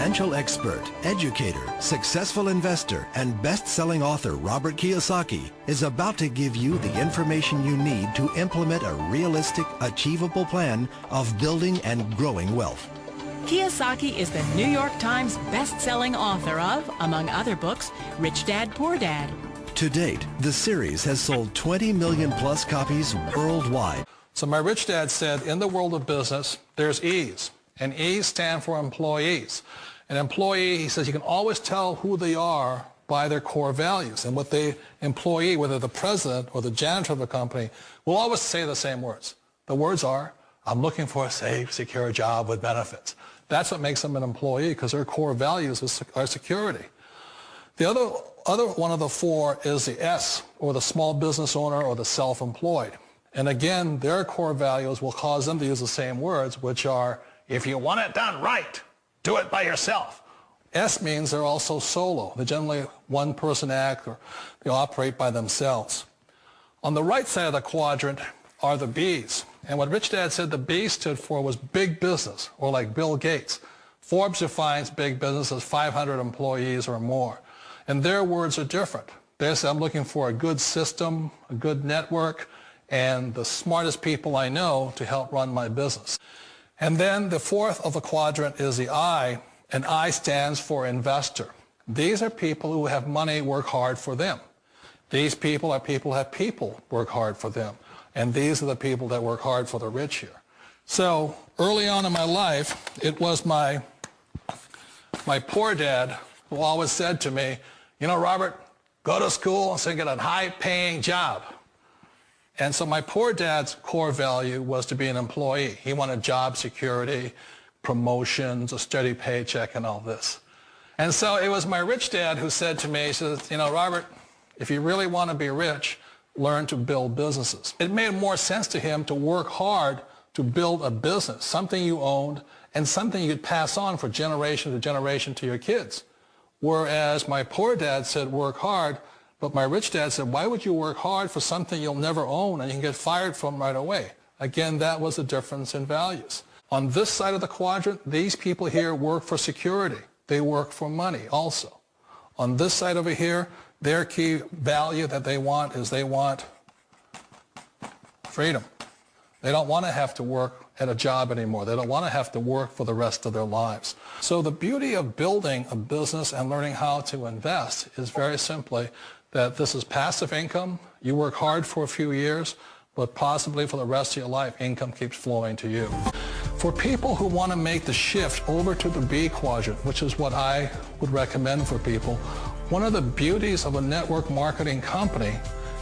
financial expert, educator, successful investor, and best-selling author Robert Kiyosaki is about to give you the information you need to implement a realistic, achievable plan of building and growing wealth. Kiyosaki is the New York Times best-selling author of, among other books, Rich Dad, Poor Dad. To date, the series has sold 20 million plus copies worldwide. So my rich dad said, in the world of business, there's E's. And E's stand for employees. An employee, he says, you can always tell who they are by their core values. And what the employee, whether the president or the janitor of the company, will always say the same words. The words are, I'm looking for a safe, secure job with benefits. That's what makes them an employee, because their core values are security. The other one of the four is the S, or the small business owner or the self-employed. And again, their core values will cause them to use the same words, which are, if you want it done right, do it by yourself. S means they're also solo. They're generally one-person act, or they operate by themselves. On the right side of the quadrant are the B's. And what Rich Dad said the B stood for was big business, or like Bill Gates. Forbes defines big business as 500 employees or more. And their words are different. They say, I'm looking for a good system, a good network, and the smartest people I know to help run my business. And then the fourth of the quadrant is the I, and I stands for investor. These are people who have money work hard for them. These people are people who have people work hard for them. And these are the people that work hard for the rich here. So early on in my life, it was my poor dad who always said to me, you know, Robert, go to school and so get a high-paying job. And so my poor dad's core value was to be an employee. He wanted job security, promotions, a steady paycheck, and all this. And so it was my rich dad who said to me, he says, you know, Robert, if you really want to be rich, learn to build businesses. It made more sense to him to work hard to build a business, something you owned and something you could pass on for generation to generation to your kids. Whereas my poor dad said work hard, but my rich dad said, why would you work hard for something you'll never own and you can get fired from right away? Again, that was the difference in values. On this side of the quadrant, these people here work for security. They work for money also. On this side over here, their key value that they want is they want freedom. They don't want to have to work at a job anymore. They don't want to have to work for the rest of their lives. So the beauty of building a business and learning how to invest is very simply that this is passive income. You work hard for a few years, but possibly for the rest of your life, income keeps flowing to you. For people who want to make the shift over to the B quadrant, which is what I would recommend for people, one of the beauties of a network marketing company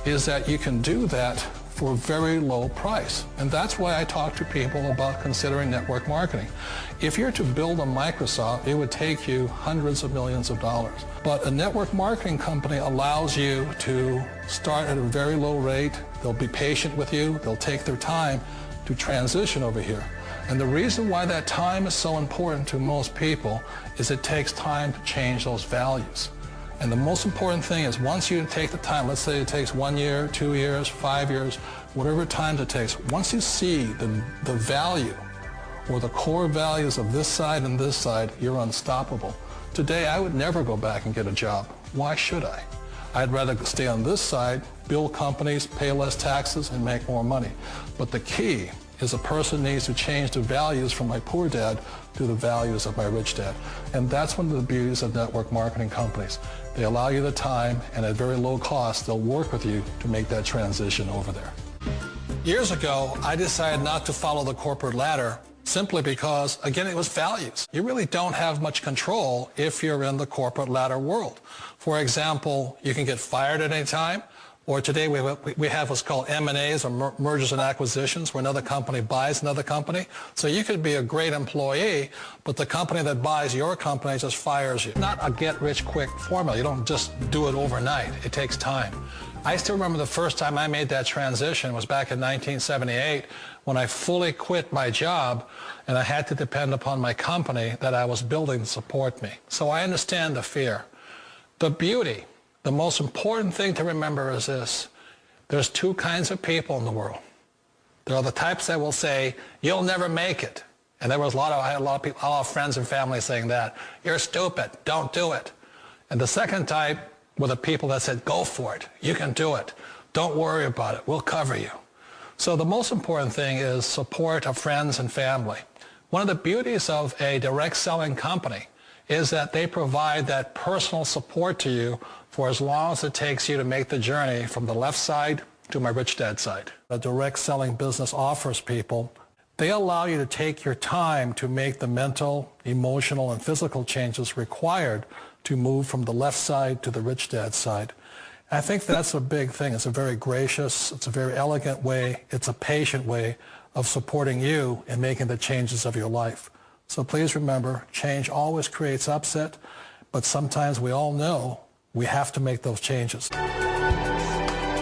is that you can do that for a very low price. And that's why I talk to people about considering network marketing. If you're to build a Microsoft, it would take you hundreds of millions of dollars. But a network marketing company allows you to start at a very low rate. They'll be patient with you. They'll take their time to transition over here. And the reason why that time is so important to most people is it takes time to change those values. And the most important thing is once you take the time, let's say it takes 1 year, 2 years, 5 years, whatever time it takes, once you see the value or the core values of this side and this side, you're unstoppable. Today, I would never go back and get a job. Why should I? I'd rather stay on this side, build companies, pay less taxes, and make more money. But the key is a person needs to change the values from my poor dad to the values of my rich dad. And that's one of the beauties of network marketing companies. They allow you the time, and at very low cost, they'll work with you to make that transition over there. Years ago, I decided not to follow the corporate ladder simply because, again, it was values. You really don't have much control if you're in the corporate ladder world. For example, you can get fired at any time. Or today we have what's called M&As, or mergers and acquisitions, where another company buys another company. So you could be a great employee, but the company that buys your company just fires you. Not a get-rich-quick formula. You don't just do it overnight. It takes time. I still remember the first time I made that transition was back in 1978 when I fully quit my job and I had to depend upon my company that I was building to support me. So I understand the fear. The beauty. The most important thing to remember is this. There's two kinds of people in the world. There are the types that will say, you'll never make it. And there was I had a lot of people, a lot of friends and family saying that. You're stupid. Don't do it. And the second type were the people that said, go for it. You can do it. Don't worry about it. We'll cover you. So the most important thing is support of friends and family. One of the beauties of a direct selling company is that they provide that personal support to you for as long as it takes you to make the journey from the left side to my rich dad side. A direct selling business offers people, they allow you to take your time to make the mental, emotional, and physical changes required to move from the left side to the rich dad side. I think that's a big thing. It's a very gracious, it's a very elegant way, it's a patient way of supporting you in making the changes of your life. So please remember, change always creates upset, but sometimes we all know we have to make those changes.